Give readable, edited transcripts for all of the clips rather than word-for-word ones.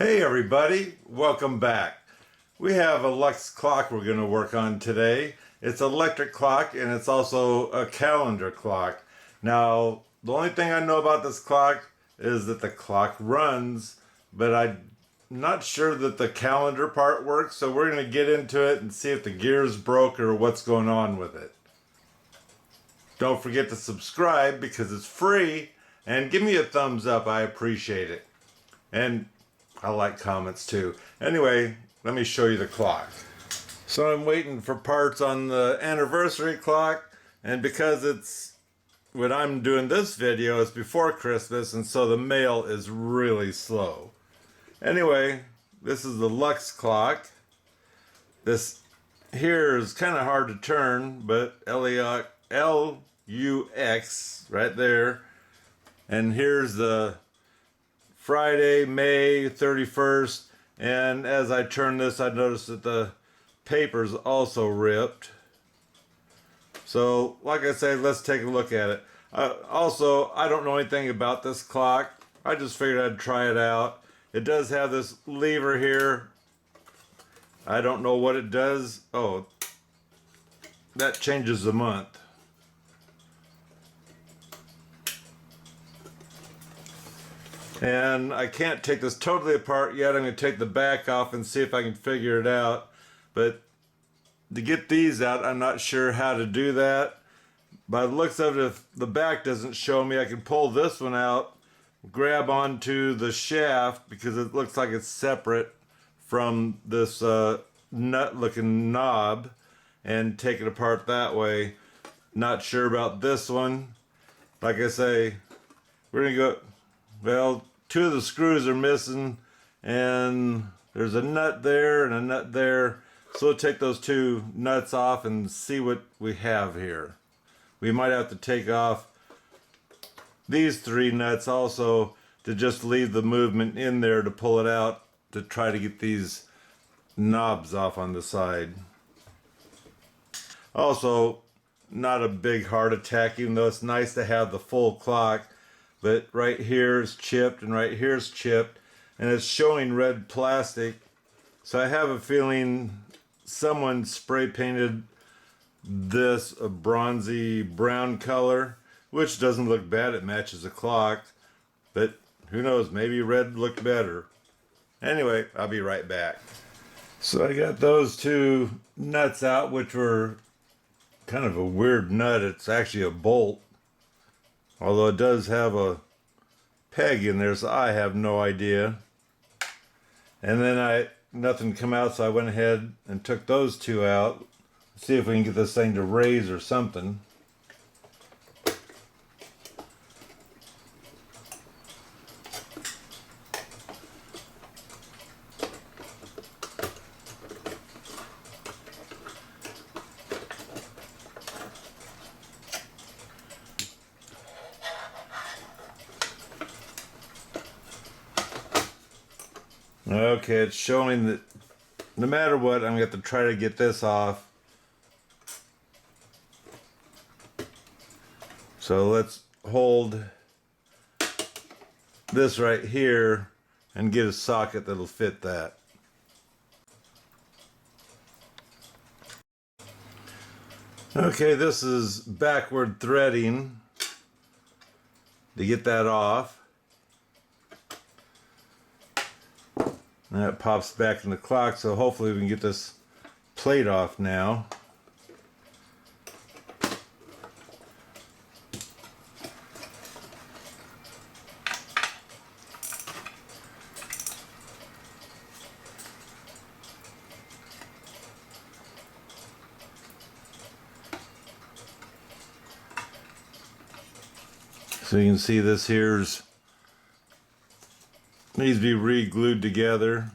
Hey everybody, welcome back. We have a Lux clock we're going to work on today. It's an electric clock and it's also a calendar clock. Now, the only thing I know about this clock is that the clock runs, but I'm not sure that the calendar part works, so we're going to get into it and see if the gear's broke or what's going on with it. Don't forget to subscribe because it's free, and give me a thumbs up, I appreciate it. And I like comments too. Anyway, let me show you the clock. So I'm waiting for parts on the anniversary clock, and because it's when I'm doing this video, it's before Christmas, and so the mail is really slow. Anyway, this is the Lux clock. This here is kind of hard to turn, but L-U-X right there. And here's the Friday, May 31st, and as I turn this, I noticed that the paper's also ripped. So, like I said, let's take a look at it. Also, I don't know anything about this clock. I just figured I'd try it out. It does have this lever here. I don't know what it does. Oh, that changes the month. And I can't take this totally apart yet. I'm going to take the back off and see if I can figure it out. But to get these out, I'm not sure how to do that. By the looks of it, if the back doesn't show me, I can pull this one out, grab onto the shaft because it looks like it's separate from this nut-looking knob, and take it apart that way. Not sure about this one. Like I say, we're going to go, well, two of the screws are missing, and there's a nut there and a nut there. So we'll take those two nuts off and see what we have here. We might have to take off these three nuts also to just leave the movement in there to pull it out to try to get these knobs off on the side. Also, not a big heart attack, even though it's nice to have the full clock. But right here is chipped and right here is chipped, and it's showing red plastic. So I have a feeling someone spray painted this a bronzy brown color, which doesn't look bad. It matches the clock, but who knows, maybe red looked better. Anyway, I'll be right back. So I got those two nuts out, which were kind of a weird nut. It's actually a bolt, although it does have a peg in there, so I have no idea. And then nothing come out, so I went ahead and took those two out. See if we can get this thing to raise or something. Okay, it's showing that no matter what, I'm going to have to try to get this off. So let's hold this right here and get a socket that'll fit that. Okay, this is backward threading to get that off. And that pops back in the clock, so hopefully we can get this plate off now. So you can see this here's needs to be re-glued together,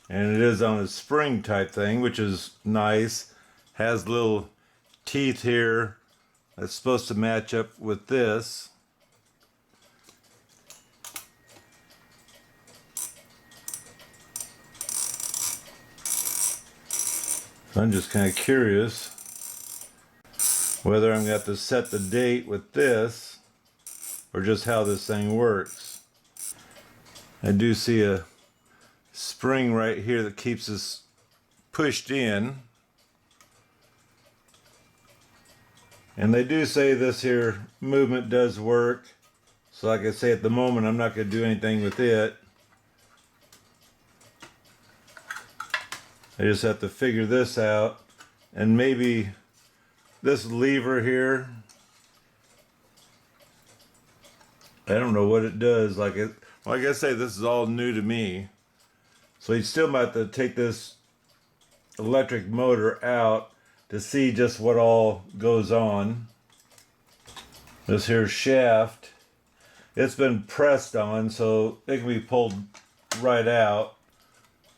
and it is on a spring type thing, which is nice. Has little teeth here that's supposed to match up with this. So I'm just kind of curious whether I'm going to have to set the date with this or just how this thing works. I do see a spring right here that keeps this pushed in. And they do say this here movement does work. So like I say, at the moment I'm not going to do anything with it. I just have to figure this out. And maybe this lever here, I don't know what it does. Like I say, this is all new to me. So you still might have to take this electric motor out to see just what all goes on. This here shaft, it's been pressed on so it can be pulled right out.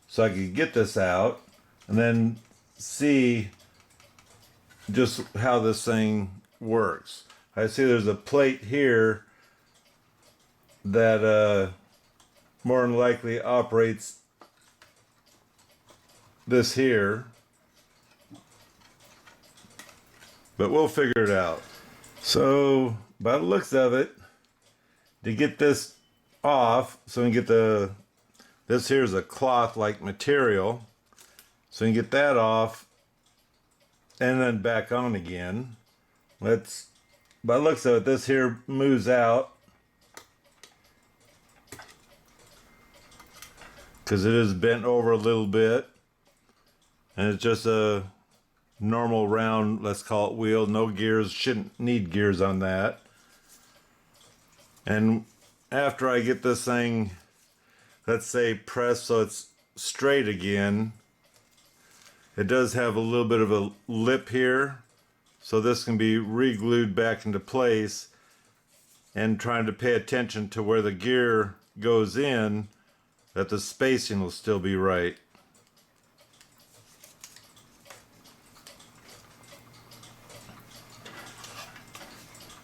So I can get this out and then see just how this thing works. I see there's a plate here that more than likely operates this here, but we'll figure it out. So by the looks of it, to get this off, so we can get this here is a cloth like material, so you can get that off and then back on again. By the looks of it, this here moves out because it is bent over a little bit, and it's just a normal round, let's call it, wheel. No gears, shouldn't need gears on that. And after I get this thing, let's say, pressed so it's straight again, it does have a little bit of a lip here, so this can be re-glued back into place. And trying to pay attention to where the gear goes in, that the spacing will still be right.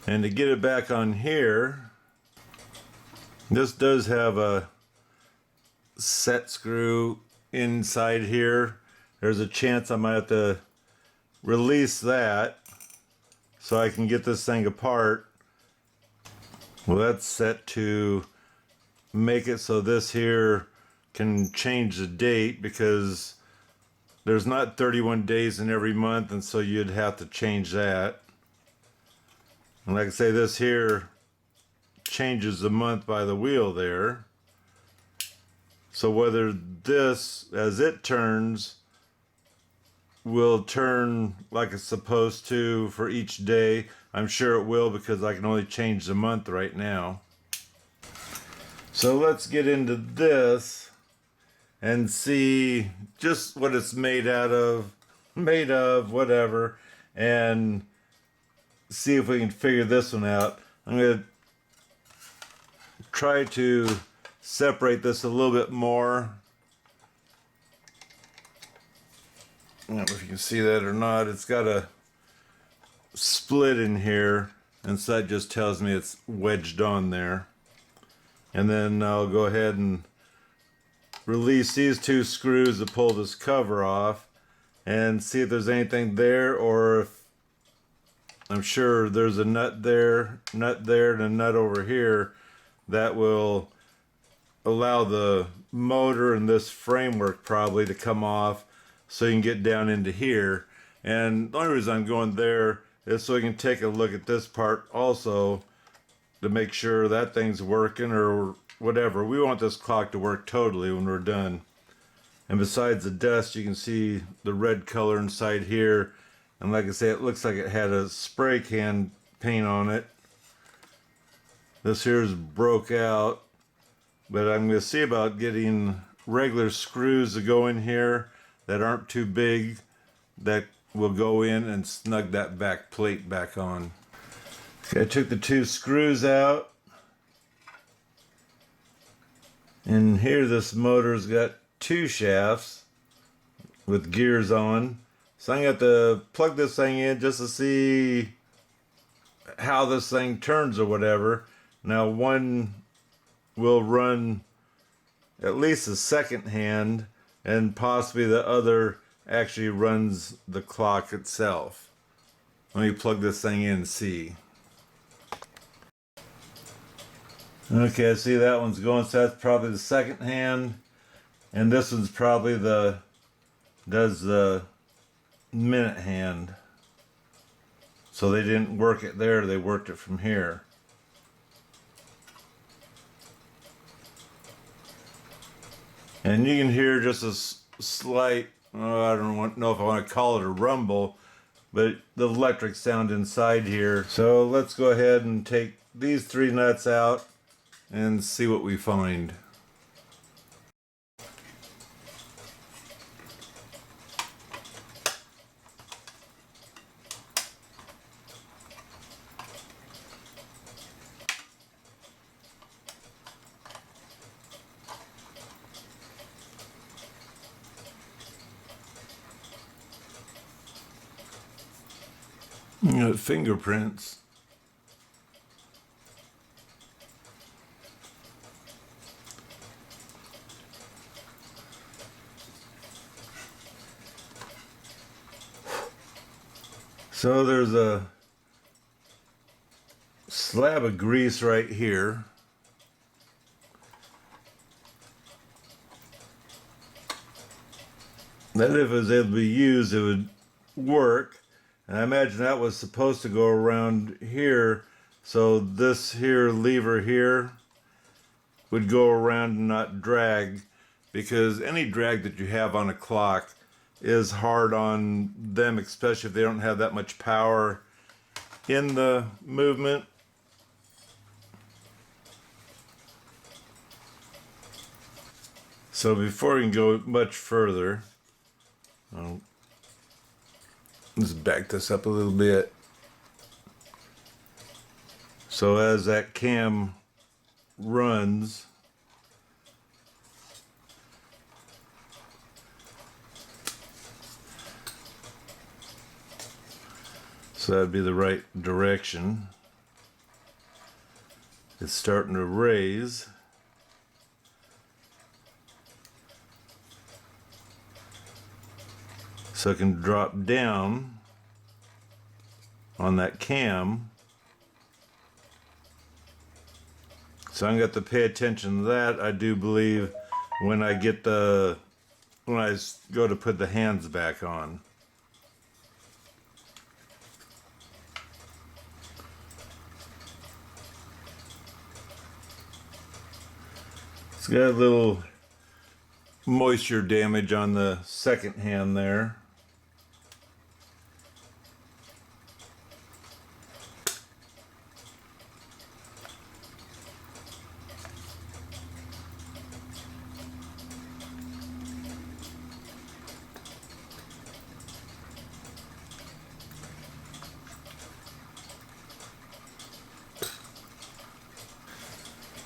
And to get it back on here, this does have a set screw inside here. There's a chance I might have to release that so I can get this thing apart. Well, that's set to make it so this here can change the date, because there's not 31 days in every month, and so you'd have to change that. And like I say, this here changes the month by the wheel there. So whether this, as it turns, will turn like it's supposed to for each day, I'm sure it will, because I can only change the month right now. So let's get into this and see just what it's made of, whatever, and see if we can figure this one out. I'm going to try to separate this a little bit more. I don't know if you can see that or not. It's got a split in here, and so that just tells me it's wedged on there. And then I'll go ahead and release these two screws to pull this cover off and see if there's anything there, or if I'm sure there's a nut there, and a nut over here that will allow the motor and this framework probably to come off so you can get down into here. And the only reason I'm going there is so we can take a look at this part also to make sure that thing's working or whatever. We want this clock to work totally when we're done. And besides the dust, you can see the red color inside here. And like I say, it looks like it had a spray can paint on it. This here's broke out, but I'm going to see about getting regular screws to go in here that aren't too big, that will go in and snug that back plate back on. Okay, I took the two screws out, and here this motor's got two shafts with gears on, so I'm going to have to plug this thing in just to see how this thing turns or whatever. Now one will run at least a second hand, and possibly the other actually runs the clock itself. Let me plug this thing in and see. Okay, I see that one's going, so that's probably the second hand. And this one's probably does the minute hand. So they didn't work it there, they worked it from here. And you can hear just a slight, I don't know if I want to call it a rumble, but the electric sound inside here. So let's go ahead and take these 3 nuts out and see what we find. You got fingerprints. So there's a slab of grease right here. That if it was able to be used, it would work. And I imagine that was supposed to go around here, so this here lever here would go around and not drag, because any drag that you have on a clock is hard on them, especially if they don't have that much power in the movement. So before we can go much further, let's back this up a little bit. So as that cam runs, so that'd be the right direction. It's starting to raise. So it can drop down on that cam. So I'm going to have to pay attention to that, I do believe, when I go to put the hands back on. It's got a little moisture damage on the second hand there.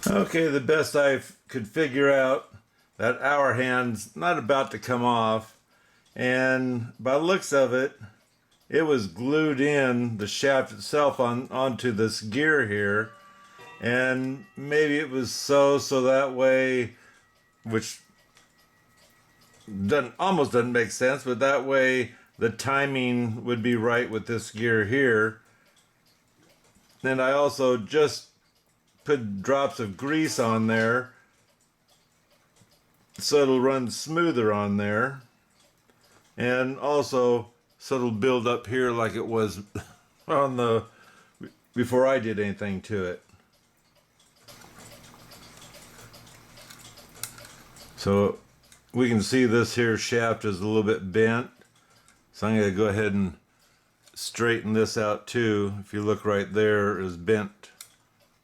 Okay, the best I could figure out, that hour hand's not about to come off, and by the looks of it, it was glued in, the shaft itself, onto this gear here, and maybe it was so that way, which almost doesn't make sense, but that way the timing would be right with this gear here. And I also just put drops of grease on there so it'll run smoother on there, and also so it'll build up here like it was on the before I did anything to it. So we can see this here shaft is a little bit bent, so I'm going to go ahead and straighten this out too. If you look right there, is bent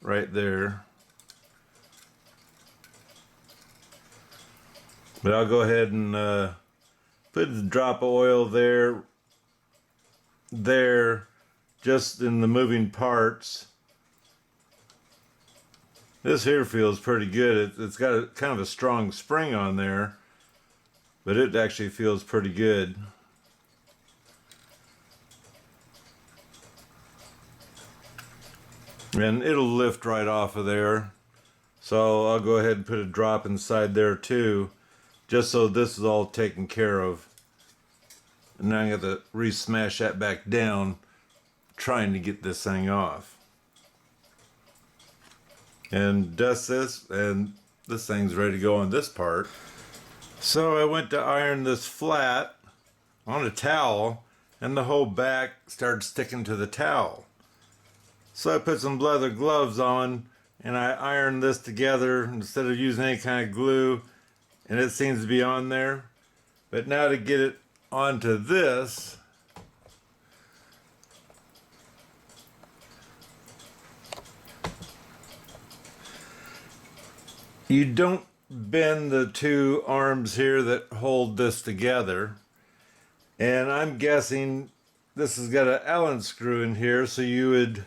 right there. But I'll go ahead and put a drop of oil there, just in the moving parts. This here feels pretty good. It's got kind of a strong spring on there, but it actually feels pretty good. And it'll lift right off of there. So I'll go ahead and put a drop inside there too, just so this is all taken care of. And now I have to re-smash that back down, trying to get this thing off. And dust this, and this thing's ready to go on this part. So I went to iron this flat on a towel, and the whole back started sticking to the towel. So I put some leather gloves on and I ironed this together instead of using any kind of glue, and it seems to be on there. But now to get it onto this, you don't bend the two arms here that hold this together. And I'm guessing this has got an Allen screw in here, so you would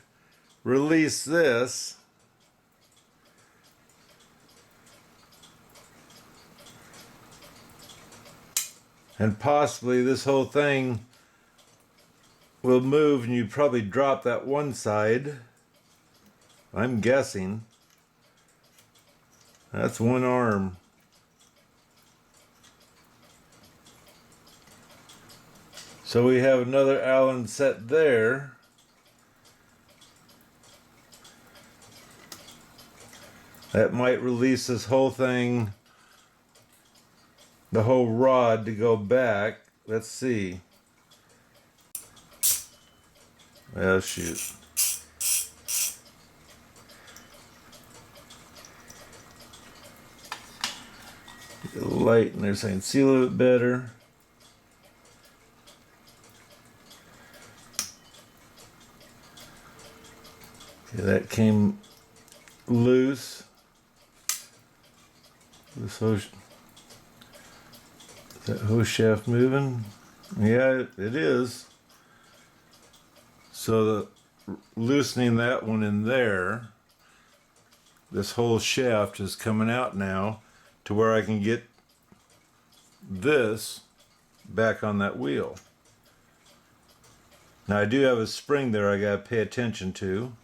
release this. And possibly this whole thing will move and you probably drop that one side. I'm guessing. That's one arm. So we have another Allen set there. That might release this whole thing, the whole rod to go back. Let's see. Oh shoot. Get the light in there so I can see a little bit better. Okay, that came loose. This hose, is that hose shaft moving? Yeah, it is. So loosening that one in there, this whole shaft is coming out now to where I can get this back on that wheel. Now I do have a spring there I gotta pay attention to.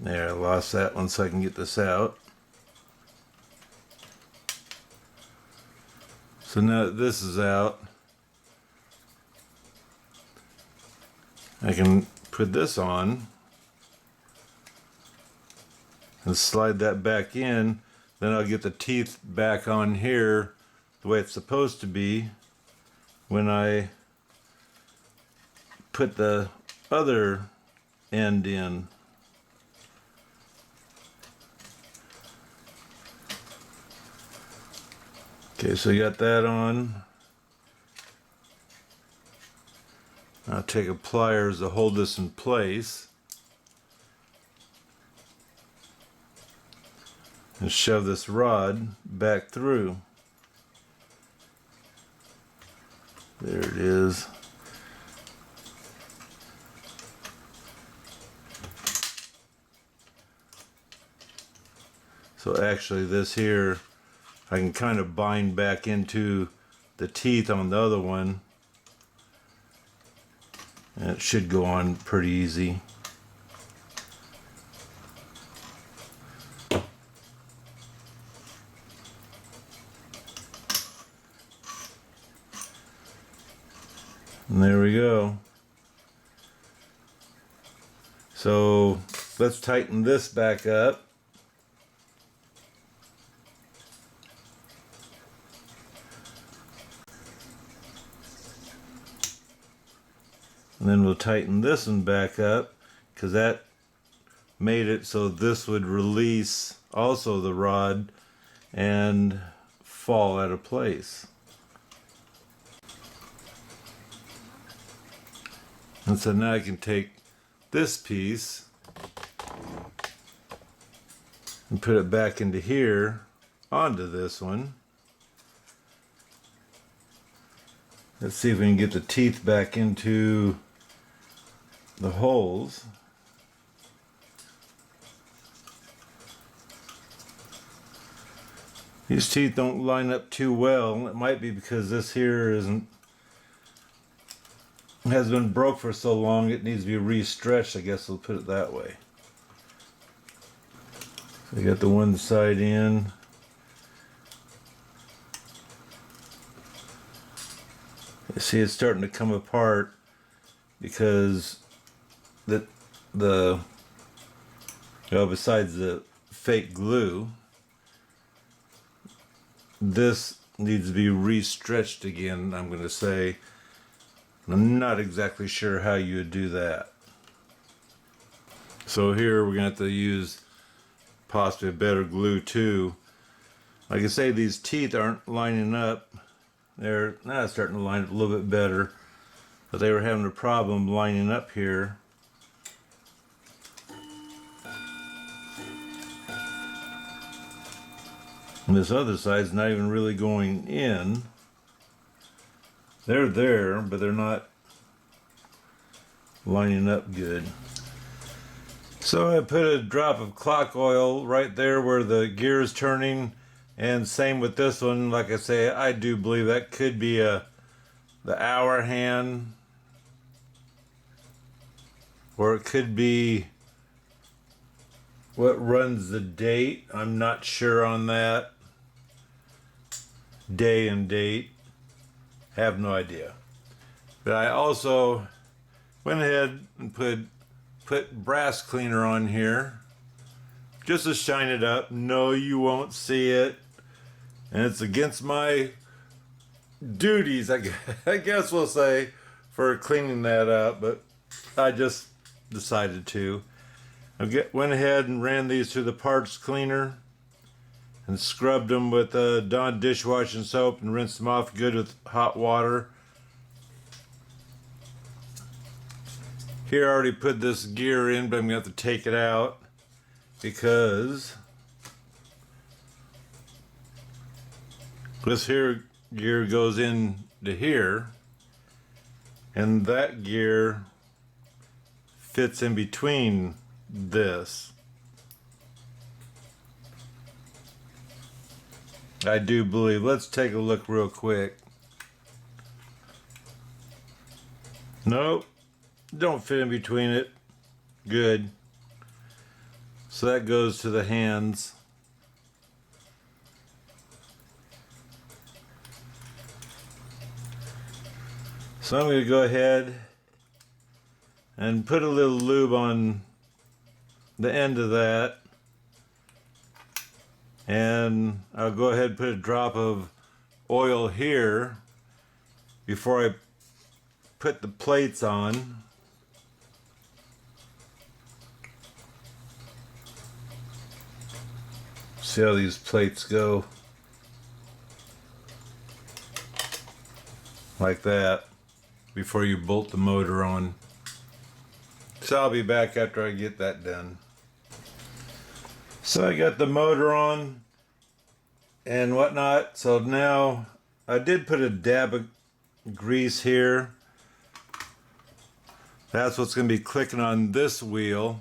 There, I lost that one so I can get this out. So now that this is out, I can put this on and slide that back in. Then I'll get the teeth back on here the way it's supposed to be when I put the other end in. Okay, so you got that on. I'll take a pliers to hold this in place and shove this rod back through. There it is. So actually this here I can kind of bind back into the teeth on the other one, and it should go on pretty easy. And there we go. So let's tighten this back up. And then we'll tighten this one back up, because that made it so this would release also the rod and fall out of place. And so now I can take this piece and put it back into here onto this one. Let's see if we can get the teeth back into the holes. These teeth don't line up too well. It might be because this here has been broke for so long it needs to be re-stretched, I guess we'll put it that way. So I got the one side in. See, it's starting to come apart because besides the fake glue, this needs to be re-stretched again, I'm going to say. I'm not exactly sure how you would do that. So here we're going to have to use possibly a better glue too. Like I say, these teeth aren't lining up. They're now starting to line up a little bit better, but they were having a problem lining up here. And this other side's not even really going in. They're there, but they're not lining up good. So I put a drop of clock oil right there where the gear is turning, and same with this one. Like I say, I do believe that could be the hour hand, or it could be what runs the date. I'm not sure on that. Day and date, have no idea. But I also went ahead and put brass cleaner on here just to shine it up. No, you won't see it, and it's against my duties, I guess we'll say, for cleaning that up, but I just decided to. I went ahead and ran these through the parts cleaner and scrubbed them with Dawn dishwashing soap and rinsed them off good with hot water. Here I already put this gear in, but I'm going to have to take it out because this here gear goes into here, and that gear fits in between this. I do believe. Let's take a look real quick. Nope, don't fit in between it. Good. So that goes to the hands. So I'm going to go ahead and put a little lube on the end of that. And I'll go ahead and put a drop of oil here before I put the plates on. See how these plates go? Like that, before you bolt the motor on. So I'll be back after I get that done. So I got the motor on and whatnot. So now I did put a dab of grease here. That's what's going to be clicking on this wheel.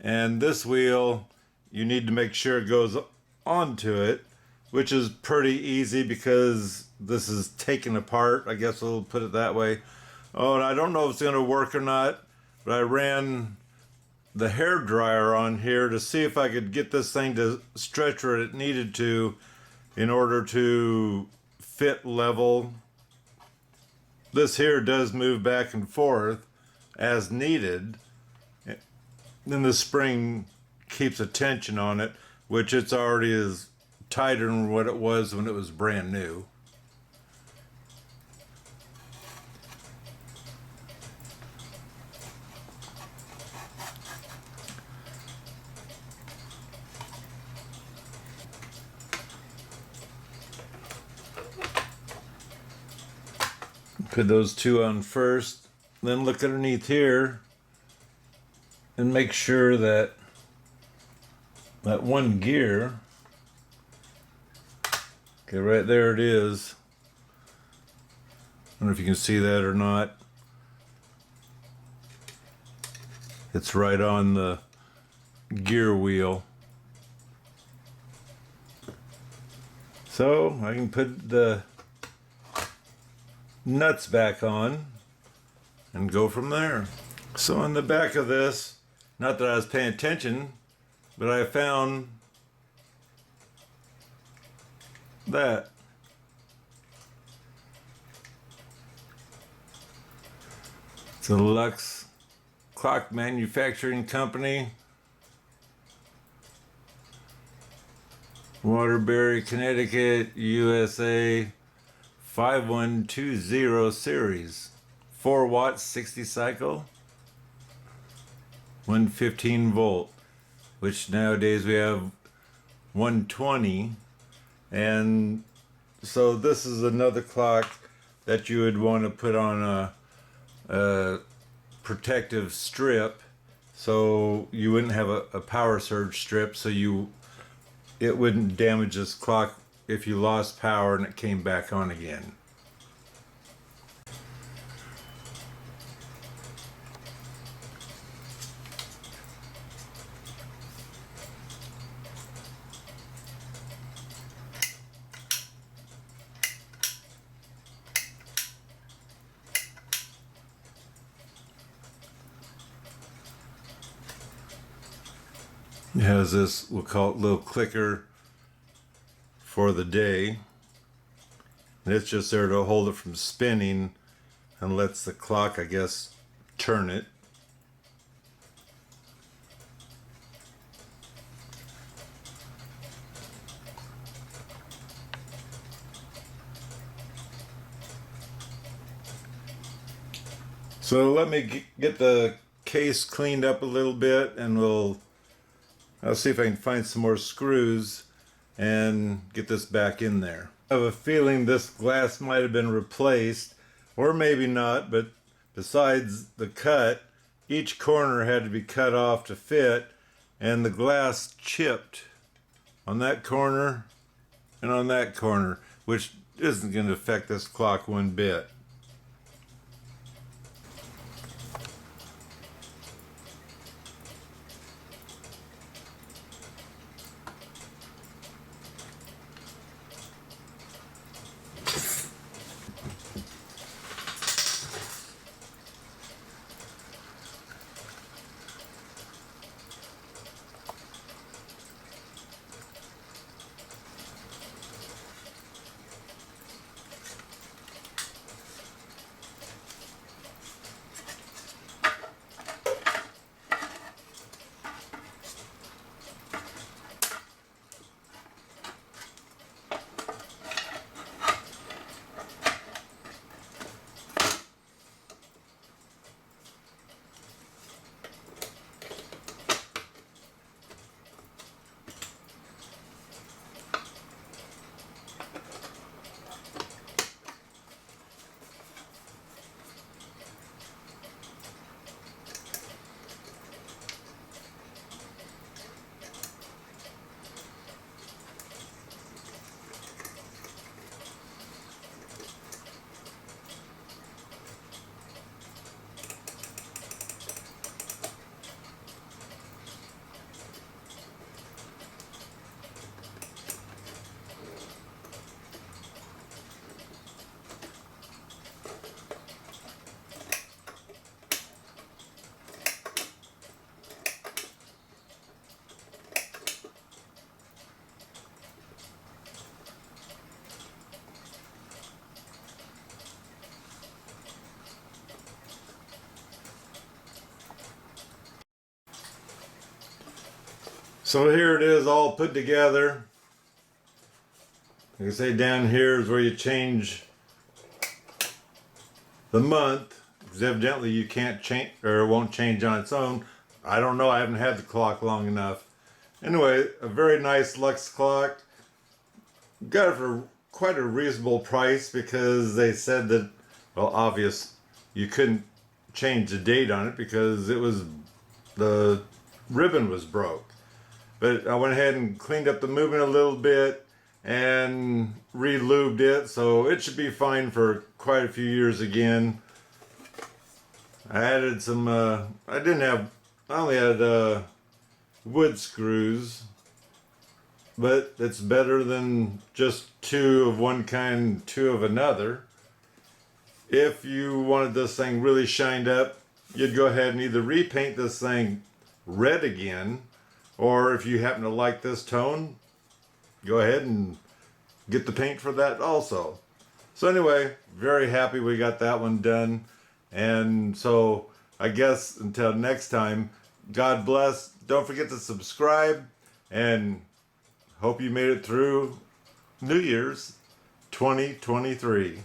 And this wheel, you need to make sure it goes onto it, which is pretty easy because this is taken apart. I guess we'll put it that way. Oh, and I don't know if it's going to work or not, but I ran the hair dryer on here to see if I could get this thing to stretch where it needed to in order to fit level. This here does move back and forth as needed. Then the spring keeps a tension on it, which it's already is tighter than what it was when it was brand new. Put those two on first, then look underneath here and make sure that that one gear, okay, right there it is. I don't know if you can see that or not. It's right on the gear wheel. So I can put the nuts back on and go from there. So on the back of this, not that I was paying attention, but I found that. It's a Lux Clock Manufacturing Company, Waterbury, Connecticut, USA, 5120 series, 4 watts, 60 cycle, 115 volt, which nowadays we have 120. And so this is another clock that you would want to put on a protective strip, so you wouldn't have a power surge strip, so it wouldn't damage this clock if you lost power and it came back on again. It has this, we'll call it, little clicker for the day. And it's just there to hold it from spinning and lets the clock, I guess, turn it. So let me get the case cleaned up a little bit, and I'll see if I can find some more screws and get this back in there. I have a feeling this glass might have been replaced, or maybe not, but besides the cut, each corner had to be cut off to fit, and the glass chipped on that corner and on that corner, which isn't going to affect this clock one bit. So here it is, all put together. Like I say, down here is where you change the month, because evidently you can't change, or it won't change on its own. I don't know, I haven't had the clock long enough. Anyway, a very nice Lux clock. Got it for quite a reasonable price, because they said that, well, obvious, you couldn't change the date on it because the ribbon was broke. But I went ahead and cleaned up the movement a little bit and re-lubed it, so it should be fine for quite a few years again. I added some, I only had wood screws, but it's better than just two of one kind, two of another. If you wanted this thing really shined up, you'd go ahead and either repaint this thing red again, or if you happen to like this tone, go ahead and get the paint for that also. So anyway, very happy we got that one done. And so I guess until next time, God bless. Don't forget to subscribe, and hope you made it through New Year's 2023.